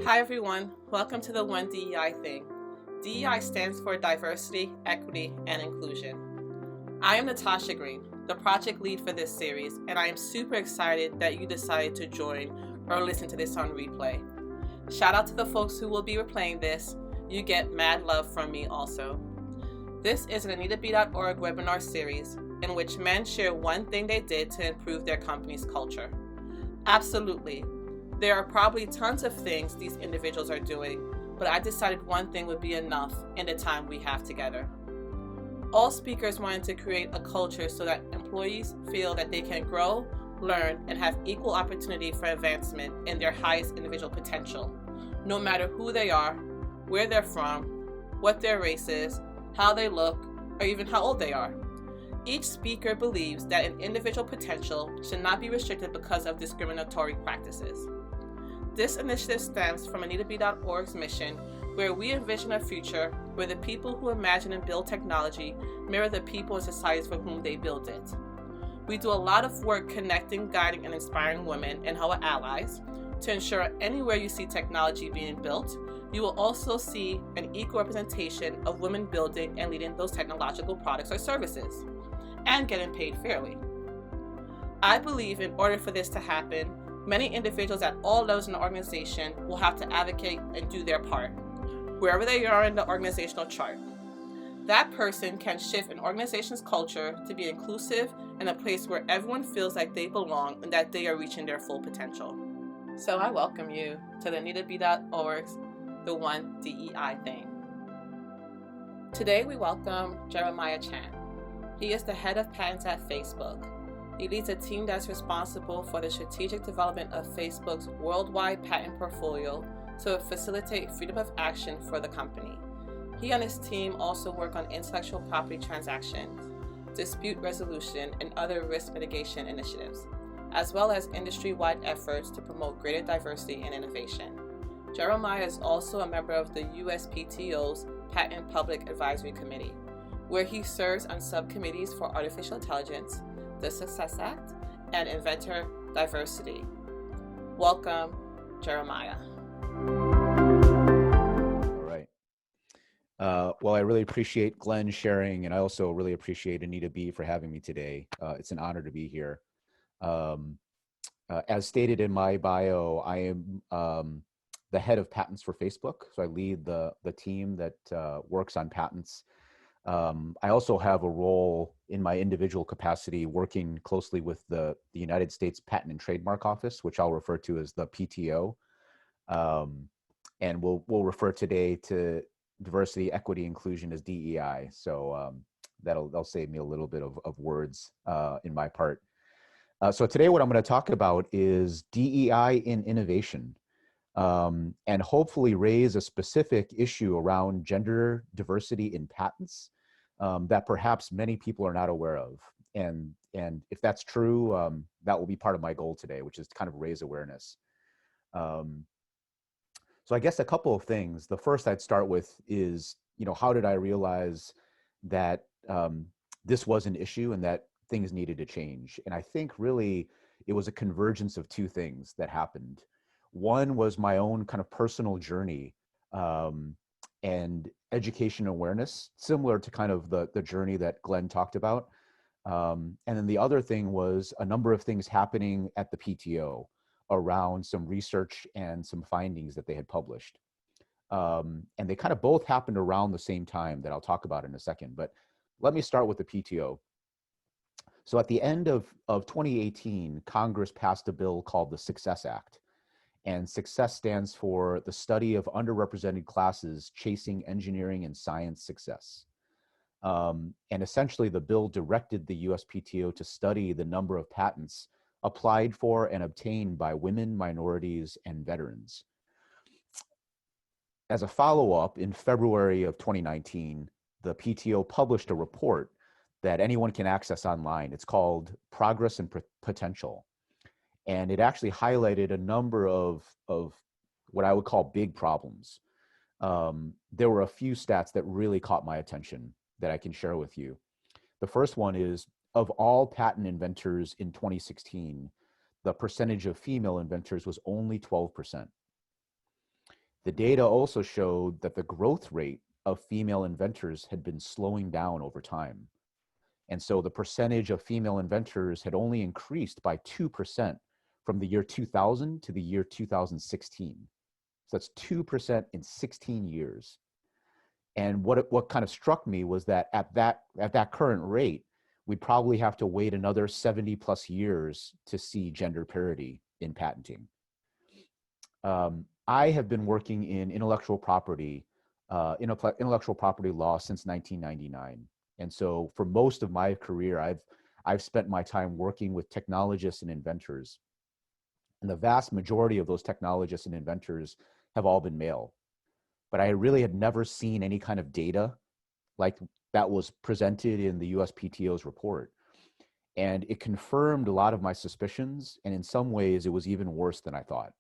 Hi everyone, welcome to the One DEI thing. DEI stands for Diversity, Equity, and Inclusion. I am Natasha Green, the project lead for this series, and I am super excited that you decided to join or listen to this on replay. Shout out to the folks who will be replaying this. You get mad love from me also. This is an AnitaB.org webinar series in which men share one thing they did to improve their company's culture. Absolutely. There are probably tons of things these individuals are doing, but I decided one thing would be enough in the time we have together. All speakers wanted to create a culture so that employees feel that they can grow, learn, and have equal opportunity for advancement in their highest individual potential, no matter who they are, where they're from, what their race is, how they look, or even how old they are. Each speaker believes that an individual potential should not be restricted because of discriminatory practices. This initiative stems from AnitaB.org's mission, where we envision a future where the people who imagine and build technology mirror the people and societies for whom they build it. We do a lot of work connecting, guiding, and inspiring women and our allies to ensure anywhere you see technology being built, you will also see an equal representation of women building and leading those technological products or services, and getting paid fairly. I believe in order for this to happen, many individuals at all levels in the organization will have to advocate and do their part, wherever they are in the organizational chart. That person can shift an organization's culture to be inclusive and a place where everyone feels like they belong and that they are reaching their full potential. So I welcome you to the AnitaB.org's The One DEI Thing. Today we welcome Jeremiah Chan. He is the head of patents at Facebook. He leads a team that's responsible for the strategic development of Facebook's worldwide patent portfolio to facilitate freedom of action for the company. He and his team also work on intellectual property transactions, dispute resolution, and other risk mitigation initiatives, as well as industry-wide efforts to promote greater diversity and innovation. Jeremiah is also a member of the USPTO's Patent Public Advisory Committee, where he serves on subcommittees for artificial intelligence, the Success Act, and inventor diversity. Welcome, Jeremiah. All right. Well, I really appreciate Glenn sharing, and I also really appreciate Anita B for having me today. It's an honor to be here. As stated in my bio, I am the head of patents for Facebook. So I lead the team that works on patents. I also have a role in my individual capacity working closely with the United States Patent and Trademark Office, which I'll refer to as the PTO. And we'll refer today to diversity, equity, inclusion as DEI. So that'll save me a little bit of words in my part. So today what I'm going to talk about is DEI in innovation. And hopefully raise a specific issue around gender diversity in patents that perhaps many people are not aware of. And if that's true, that will be part of my goal today, which is to kind of raise awareness. So I guess a couple of things. The first I'd start with is, how did I realize that this was an issue and that things needed to change? And I think really it was a convergence of two things that happened. One was my own kind of personal journey and education awareness, similar to kind of the journey that Glenn talked about. And then the other thing was a number of things happening at the PTO around some research and some findings that they had published. And they kind of both happened around the same time that I'll talk about in a second. But let me start with the PTO. So at the end of 2018, Congress passed a bill called the Success Act. And SUCCESS stands for the study of underrepresented classes chasing engineering and science success. And essentially the bill directed the USPTO to study the number of patents applied for and obtained by women, minorities, and veterans. As a follow-up, in February of 2019, the PTO published a report that anyone can access online. It's called Progress and Potential. And it actually highlighted a number of what I would call big problems. There were a few stats that really caught my attention that I can share with you. The first one is, of all patent inventors in 2016, the percentage of female inventors was only 12%. The data also showed that the growth rate of female inventors had been slowing down over time. And so the percentage of female inventors had only increased by 2% from the year 2000 to the year 2016. So that's 2% in 16 years. And what kind of struck me was that at that current rate, we'd probably have to wait another 70 plus years to see gender parity in patenting. I have been working in intellectual property law since 1999. And so for most of my career, I've spent my time working with technologists and inventors. And the vast majority of those technologists and inventors have all been male. But I really had never seen any kind of data like that was presented in the USPTO's report. And it confirmed a lot of my suspicions. And in some ways, it was even worse than I thought.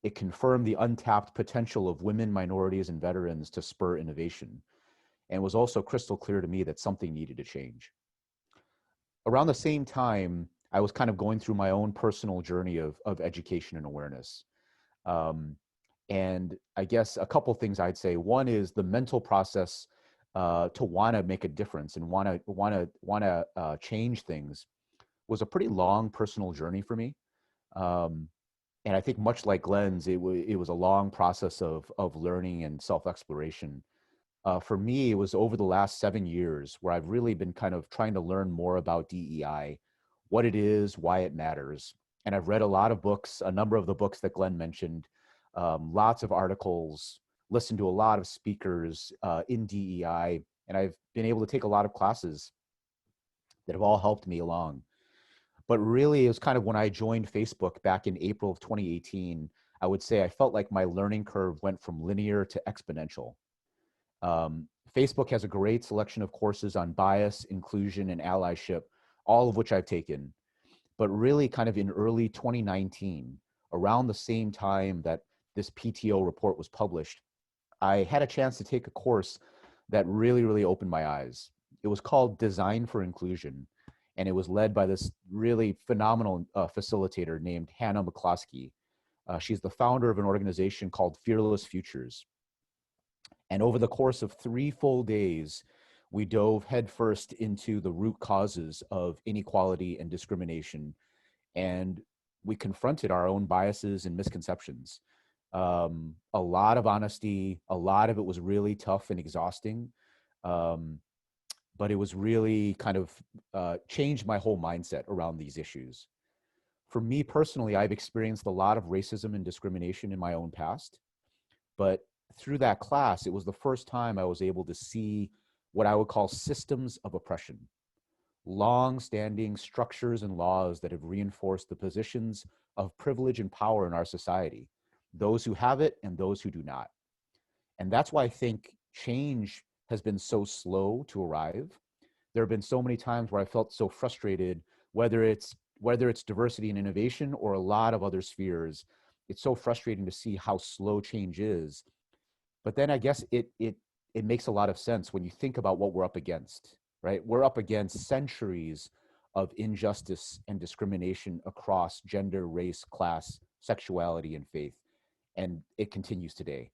It confirmed the untapped potential of women, minorities, and veterans to spur innovation. And was also crystal clear to me that something needed to change. Around the same time, I was kind of going through my own personal journey of education and awareness. And I guess a couple things I'd say. One is the mental process to want to make a difference and want to change things was a pretty long personal journey for me. And I think much like Glenn's, it was a long process of learning and self-exploration. For me, it was over the last 7 years where I've really been kind of trying to learn more about DEI, what it is, why it matters. And I've read a lot of books, a number of the books that Glenn mentioned, lots of articles, listened to a lot of speakers in DEI, and I've been able to take a lot of classes that have all helped me along. But really, it was kind of when I joined Facebook back in April of 2018, I would say I felt like my learning curve went from linear to exponential. Facebook has a great selection of courses on bias, inclusion, and allyship, all of which I've taken. But really kind of in early 2019, around the same time that this PTO report was published, I had a chance to take a course that really opened my eyes. It was called Design for Inclusion, and it was led by this really phenomenal facilitator named Hannah McCloskey. She's the founder of an organization called Fearless Futures. And over the course of 3 full days, we dove headfirst into the root causes of inequality and discrimination. And we confronted our own biases and misconceptions. A lot of honesty, a lot of it was really tough and exhausting. But it was really kind of changed my whole mindset around these issues. For me personally, I've experienced a lot of racism and discrimination in my own past. But through that class, it was the first time I was able to see what I would call systems of oppression, long-standing structures and laws that have reinforced the positions of privilege and power in our society, those who have it and those who do not. And that's why I think change has been so slow to arrive. There have been so many times where I felt so frustrated, whether it's diversity and innovation or a lot of other spheres. It's so frustrating to see how slow change is. But then I guess it makes a lot of sense when you think about what we're up against, right? We're up against centuries of injustice and discrimination across gender, race, class, sexuality, and faith. And it continues today.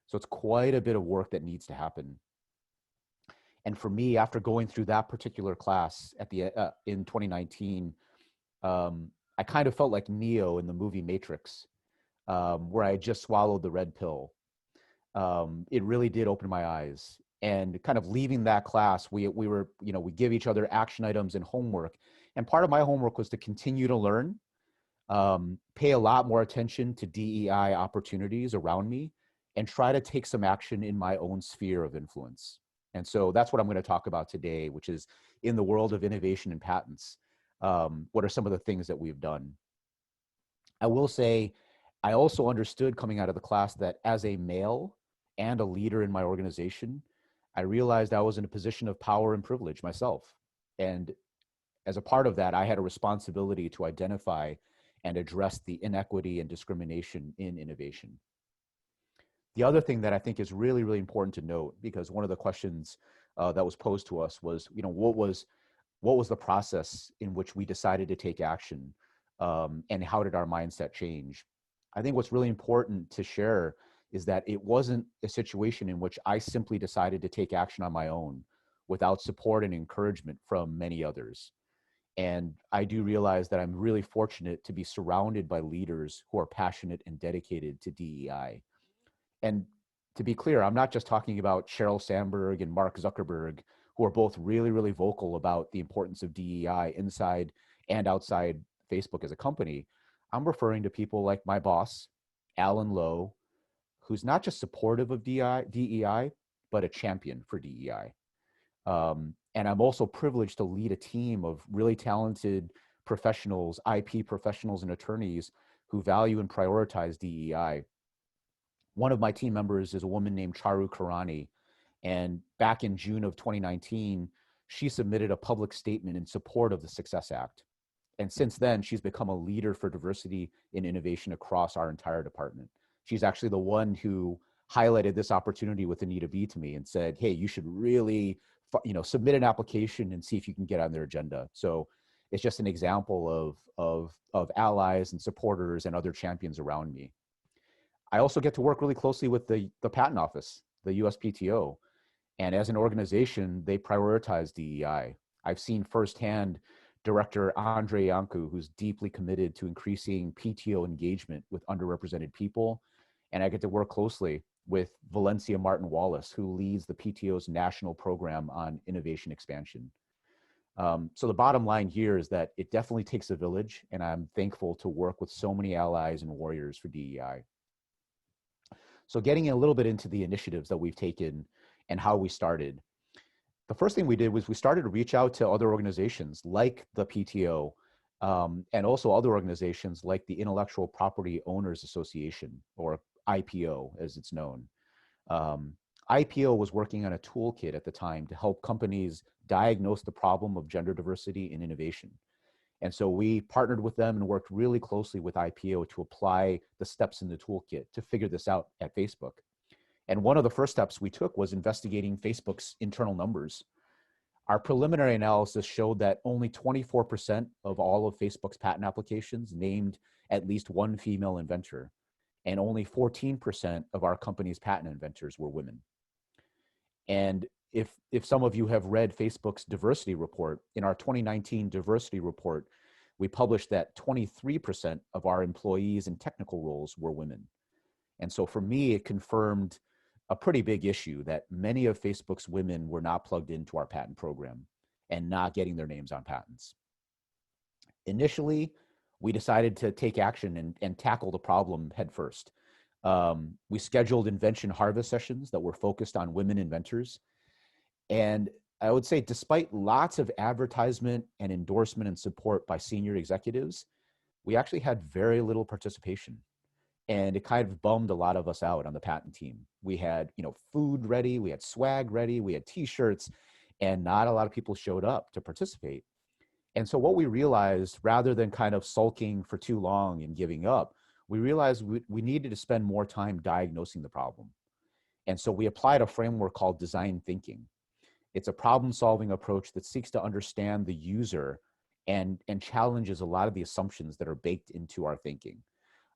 So it's quite a bit of work that needs to happen. And for me, after going through that particular class in 2019, I kind of felt like Neo in the movie Matrix, where I had just swallowed the red pill. It really did open my eyes. And kind of leaving that class, we give each other action items and homework. And part of my homework was to continue to learn, pay a lot more attention to DEI opportunities around me, and try to take some action in my own sphere of influence. And so that's what I'm going to talk about today, which is in the world of innovation and patents. What are some of the things that we've done? I will say, I also understood coming out of the class that as a male and a leader in my organization, I realized I was in a position of power and privilege myself. And as a part of that, I had a responsibility to identify and address the inequity and discrimination in innovation. The other thing that I think is really important to note, because one of the questions that was posed to us was, what was the process in which we decided to take action, and how did our mindset change? I think what's really important to share is that it wasn't a situation in which I simply decided to take action on my own without support and encouragement from many others. And I do realize that I'm really fortunate to be surrounded by leaders who are passionate and dedicated to DEI. And to be clear, I'm not just talking about Sheryl Sandberg and Mark Zuckerberg, who are both really, really vocal about the importance of DEI inside and outside Facebook as a company. I'm referring to people like my boss, Alan Lowe, who's not just supportive of DEI, but a champion for DEI. And I'm also privileged to lead a team of really talented professionals, IP professionals and attorneys who value and prioritize DEI. One of my team members is a woman named Charu Karani. And back in June of 2019, she submitted a public statement in support of the Success Act. And since then, she's become a leader for diversity and innovation across our entire department. She's actually the one who highlighted this opportunity with Anita B to me and said, hey, you should really, submit an application and see if you can get on their agenda. So it's just an example of allies and supporters and other champions around me. I also get to work really closely with the patent office, the USPTO. And as an organization, they prioritize DEI. I've seen firsthand Director Andre Yanku, who's deeply committed to increasing PTO engagement with underrepresented people. And I get to work closely with Valencia Martin Wallace, who leads the PTO's national program on innovation expansion. So the bottom line here is that it definitely takes a village, and I'm thankful to work with so many allies and warriors for DEI. So getting a little bit into the initiatives that we've taken and how we started. The first thing we did was we started to reach out to other organizations like the PTO, and also other organizations like the Intellectual Property Owners Association, or IPO as it's known. IPO was working on a toolkit at the time to help companies diagnose the problem of gender diversity in innovation. And so we partnered with them and worked really closely with IPO to apply the steps in the toolkit to figure this out at Facebook. And one of the first steps we took was investigating Facebook's internal numbers. Our preliminary analysis showed that only 24% of all of Facebook's patent applications named at least one female inventor, and only 14% of our company's patent inventors were women. And if some of you have read Facebook's diversity report, in our 2019 diversity report, we published that 23% of our employees in technical roles were women. And so for me, it confirmed a pretty big issue that many of Facebook's women were not plugged into our patent program and not getting their names on patents. Initially, we decided to take action and tackle the problem head first. We scheduled invention harvest sessions that were focused on women inventors. And I would say, despite lots of advertisement and endorsement and support by senior executives, we actually had very little participation. And it kind of bummed a lot of us out on the patent team. We had, food ready, we had swag ready, we had t-shirts, and not a lot of people showed up to participate. And so what we realized, rather than kind of sulking for too long and giving up, we realized we needed to spend more time diagnosing the problem. And so we applied a framework called design thinking. It's a problem-solving approach that seeks to understand the user and challenges a lot of the assumptions that are baked into our thinking.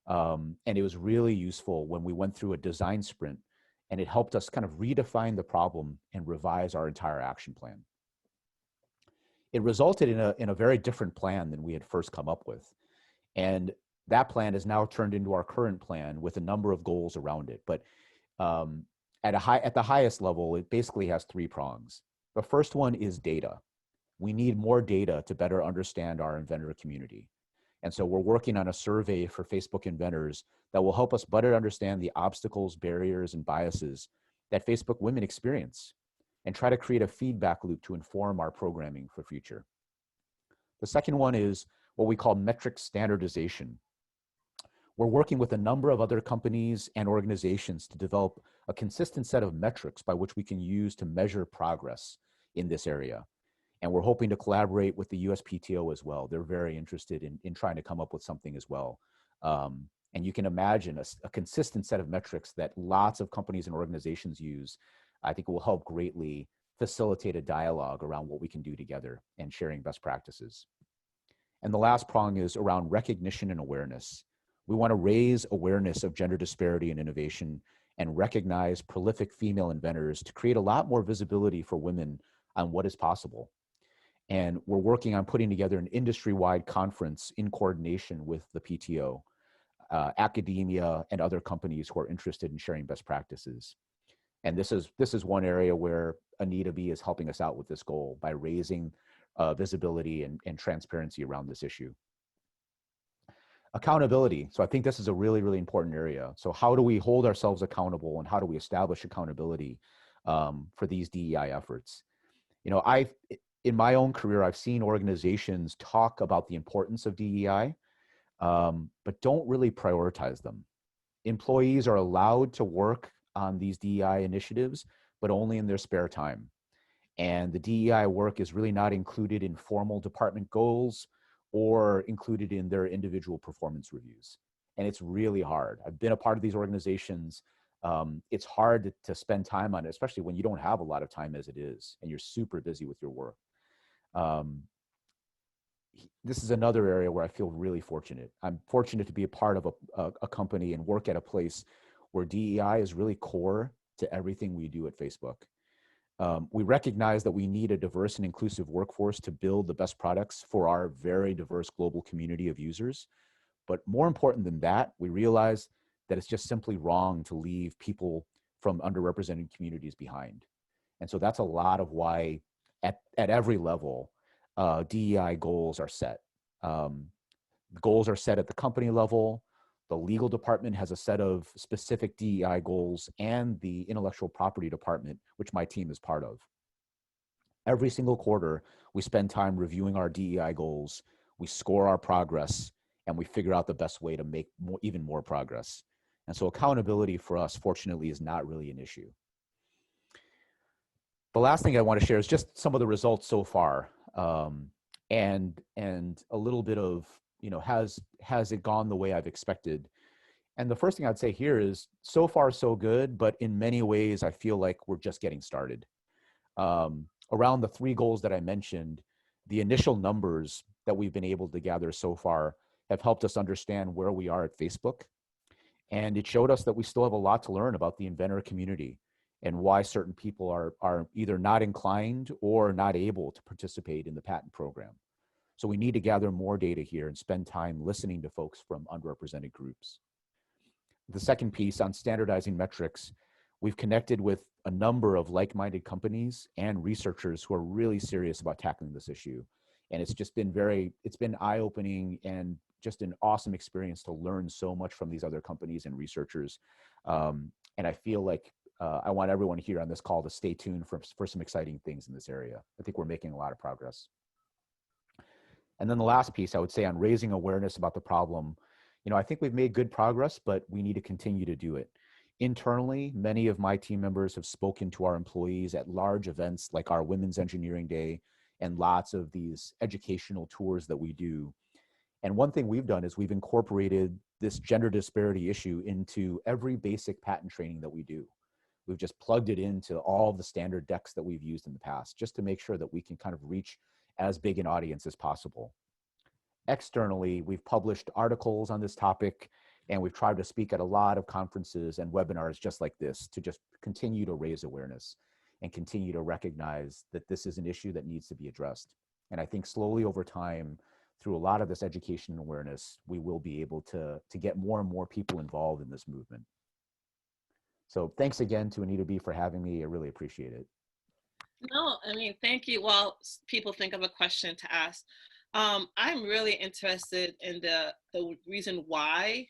And it was really useful when we went through a design sprint, and it helped us kind of redefine the problem and revise our entire action plan. It resulted in a very different plan than we had first come up with. And that plan has now turned into our current plan with a number of goals around it. But at the highest level, it basically has three prongs. The first one is data. We need more data to better understand our inventor community. And so we're working on a survey for Facebook inventors that will help us better understand the obstacles, barriers, and biases that Facebook women experience, and try to create a feedback loop to inform our programming for future. The second one is what we call metric standardization. We're working with a number of other companies and organizations to develop a consistent set of metrics by which we can use to measure progress in this area. And we're hoping to collaborate with the USPTO as well. They're very interested in trying to come up with something as well. And you can imagine a consistent set of metrics that lots of companies and organizations use. I think it will help greatly facilitate a dialogue around what we can do together and sharing best practices. And the last prong is around recognition and awareness. We want to raise awareness of gender disparity in innovation and recognize prolific female inventors to create a lot more visibility for women on what is possible. And we're working on putting together an industry-wide conference in coordination with the PTO, academia, and other companies who are interested in sharing best practices. And this is one area where Anita B is helping us out with this goal by raising visibility and transparency around this issue. Accountability. So I think this is a really, really important area. So how do we hold ourselves accountable, and how do we establish accountability for these DEI efforts? You know, in my own career, I've seen organizations talk about the importance of DEI, but don't really prioritize them. Employees are allowed to work on these DEI initiatives, but only in their spare time. And the DEI work is really not included in formal department goals or included in their individual performance reviews. And it's really hard. I've been a part of these organizations. It's hard to spend time on it, especially when you don't have a lot of time as it is, and you're super busy with your work. This is another area where I feel really fortunate. I'm fortunate to be a part of a company and work at a place where DEI is really core to everything we do at Facebook. We recognize that we need a diverse and inclusive workforce to build the best products for our very diverse global community of users. But more important than that, we realize that it's just simply wrong to leave people from underrepresented communities behind. And so that's a lot of why at every level, DEI goals are set. The goals are set at the company level. The legal department has a set of specific DEI goals, and the intellectual property department, which my team is part of. Every single quarter, we spend time reviewing our DEI goals, we score our progress, and we figure out the best way to make even more progress. And so accountability for us, fortunately, is not really an issue. The last thing I want to share is just some of the results so far, and a little bit of, you know, has it gone the way I've expected? And the first thing I'd say here is, so far so good, but in many ways I feel like we're just getting started. Around the 3 goals that I mentioned, the initial numbers that we've been able to gather so far have helped us understand where we are at Facebook. And it showed us that we still have a lot to learn about the inventor community and why certain people are either not inclined or not able to participate in the patent program. So we need to gather more data here and spend time listening to folks from underrepresented groups. The second piece on standardizing metrics, we've connected with a number of like-minded companies and researchers who are really serious about tackling this issue. And it's just been it's been eye-opening and just an awesome experience to learn so much from these other companies and researchers. And I feel like I want everyone here on this call to stay tuned for some exciting things in this area. I think we're making a lot of progress. And then the last piece I would say on raising awareness about the problem, you know, I think we've made good progress, but we need to continue to do it. Internally, many of my team members have spoken to our employees at large events like our Women's Engineering Day and lots of these educational tours that we do. And one thing we've done is we've incorporated this gender disparity issue into every basic patent training that we do. We've just plugged it into all the standard decks that we've used in the past, just to make sure that we can kind of reach as big an audience as possible. Externally, we've published articles on this topic, and we've tried to speak at a lot of conferences and webinars just like this to just continue to raise awareness and continue to recognize that this is an issue that needs to be addressed. And I think slowly over time, through a lot of this education and awareness, we will be able to get more and more people involved in this movement. So thanks again to Anita B for having me. I really appreciate it. No, I mean, thank you. While people think of a question to ask, I'm really interested in the reason why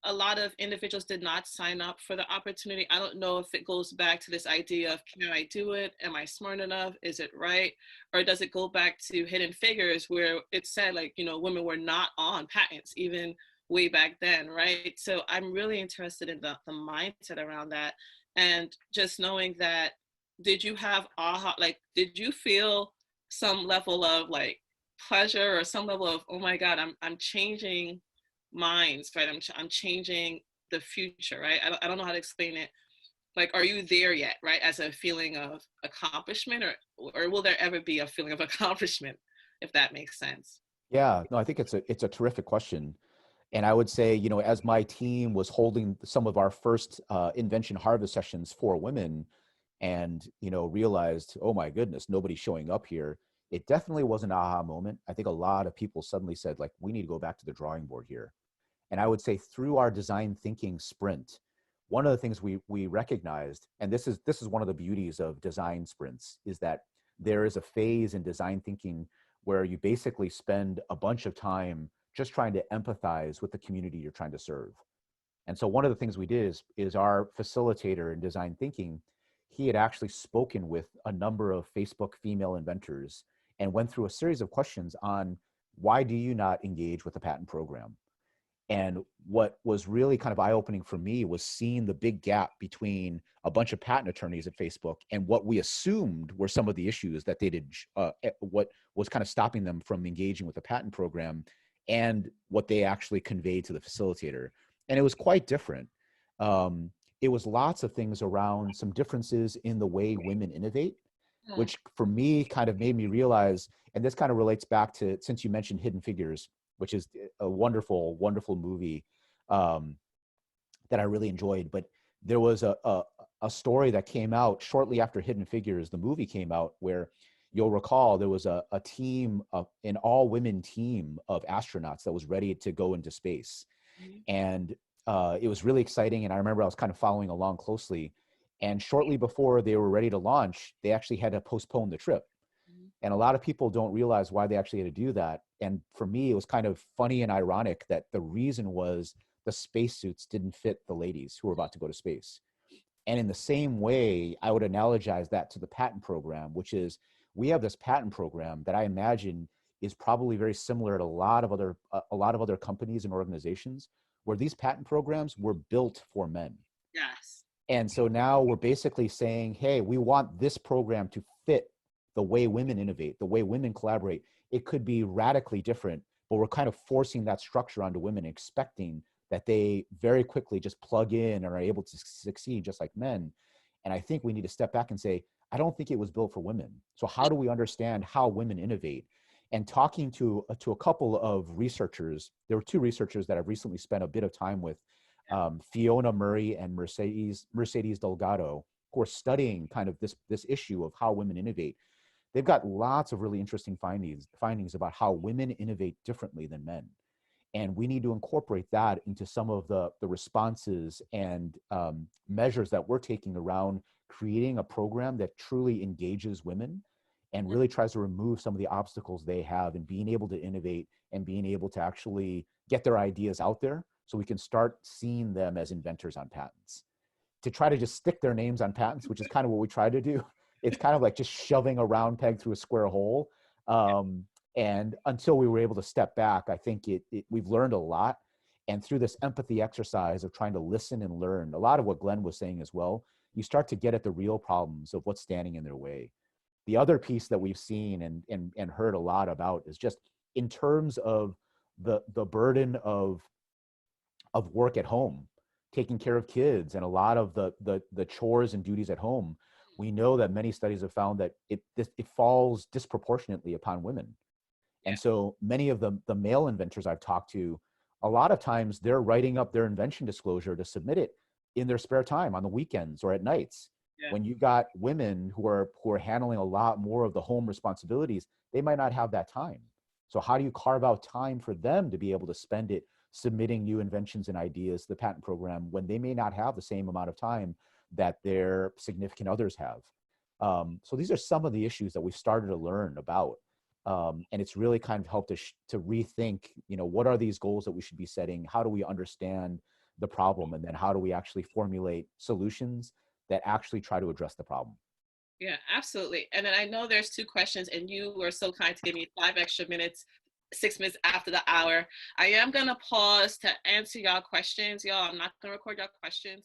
a lot of individuals did not sign up for the opportunity. I don't know if it goes back to this idea of, can I do it? Am I smart enough? Is it right? Or does it go back to Hidden Figures, where it said, like, you know, women were not on patents even way back then, right? So I'm really interested in the mindset around that. And just knowing that, did you have aha, like, did you feel some level of like pleasure or some level of, oh my God, I'm changing minds, right? I'm changing the future, right? I don't know how to explain it. Like, are you there yet, right? As a feeling of accomplishment, or will there ever be a feeling of accomplishment, if that makes sense? Yeah, no, I think it's a terrific question. And I would say, you know, as my team was holding some of our first invention harvest sessions for women, and you know, realized, oh my goodness, nobody's showing up here. It definitely was an aha moment. I think a lot of people suddenly said, like, we need to go back to the drawing board here. And I would say through our design thinking sprint, one of the things we recognized, and this is one of the beauties of design sprints, is that there is a phase in design thinking where you basically spend a bunch of time just trying to empathize with the community you're trying to serve. And so one of the things we did is our facilitator in design thinking, he had actually spoken with a number of Facebook female inventors and went through a series of questions on why do you not engage with the patent program? And what was really kind of eye-opening for me was seeing the big gap between a bunch of patent attorneys at Facebook and what we assumed were some of the issues that they did, what was kind of stopping them from engaging with the patent program, and what they actually conveyed to the facilitator. And it was quite different. Um, it was lots of things around some differences in the way women innovate, Mm. which for me kind of made me realize, and this kind of relates back to, since you mentioned Hidden Figures, which is a wonderful, wonderful movie um, that I really enjoyed. But there was a story that came out shortly after Hidden Figures, the movie came out, where you'll recall there was a team, an all-women team of astronauts that was ready to go into space. Mhm. And it was really exciting. And I remember I was kind of following along closely. And shortly before they were ready to launch, they actually had to postpone the trip. Mhm. And a lot of people don't realize why they actually had to do that. And for me, it was kind of funny and ironic that the reason was the spacesuits didn't fit the ladies who were about to go to space. And in the same way, I would analogize that to the patent program, which is we have this patent program that I imagine is probably very similar to a lot of other companies and organizations where these patent programs were built for men. Yes. And so now we're basically saying, hey, we want this program to fit the way women innovate, the way women collaborate. It could be radically different, but we're kind of forcing that structure onto women, expecting that they very quickly just plug in and are able to succeed just like men. And I think we need to step back and say, I don't think it was built for women. So how do we understand how women innovate? And talking to a couple of researchers, there were two researchers that I've recently spent a bit of time with, Fiona Murray and Mercedes Delgado, who are studying kind of this issue of how women innovate. They've got lots of really interesting findings about how women innovate differently than men. And we need to incorporate that into some of the responses and measures that we're taking around creating a program that truly engages women and really tries to remove some of the obstacles they have in being able to innovate and being able to actually get their ideas out there so we can start seeing them as inventors on patents. To try to just stick their names on patents, which is kind of what we try to do, it's kind of like just shoving a round peg through a square hole. And until we were able to step back, I think we've learned a lot. And through this empathy exercise of trying to listen and learn, a lot of what Glenn was saying as well, you start to get at the real problems of what's standing in their way. The other piece that we've seen and heard a lot about is just in terms of the burden of work at home, taking care of kids, and a lot of the chores and duties at home. We know that many studies have found that it falls disproportionately upon women. Yeah. And so many of the male inventors I've talked to, a lot of times they're writing up their invention disclosure to submit it in their spare time on the weekends or at nights. Yeah. When you got women who are handling a lot more of the home responsibilities, they might not have that time. So how do you carve out time for them to be able to spend it submitting new inventions and ideas to the patent program when they may not have the same amount of time that their significant others have? So these are some of the issues that we've started to learn about. And it's really kind of helped us to rethink, you know, what are these goals that we should be setting? How do we understand the problem? And then how do we actually formulate solutions that actually try to address the problem? Yeah, absolutely. And then I know there's two questions, and you were so kind to give me 5 extra minutes, 6 minutes after the hour. I am gonna pause to answer y'all questions. Y'all, I'm not gonna record y'all questions.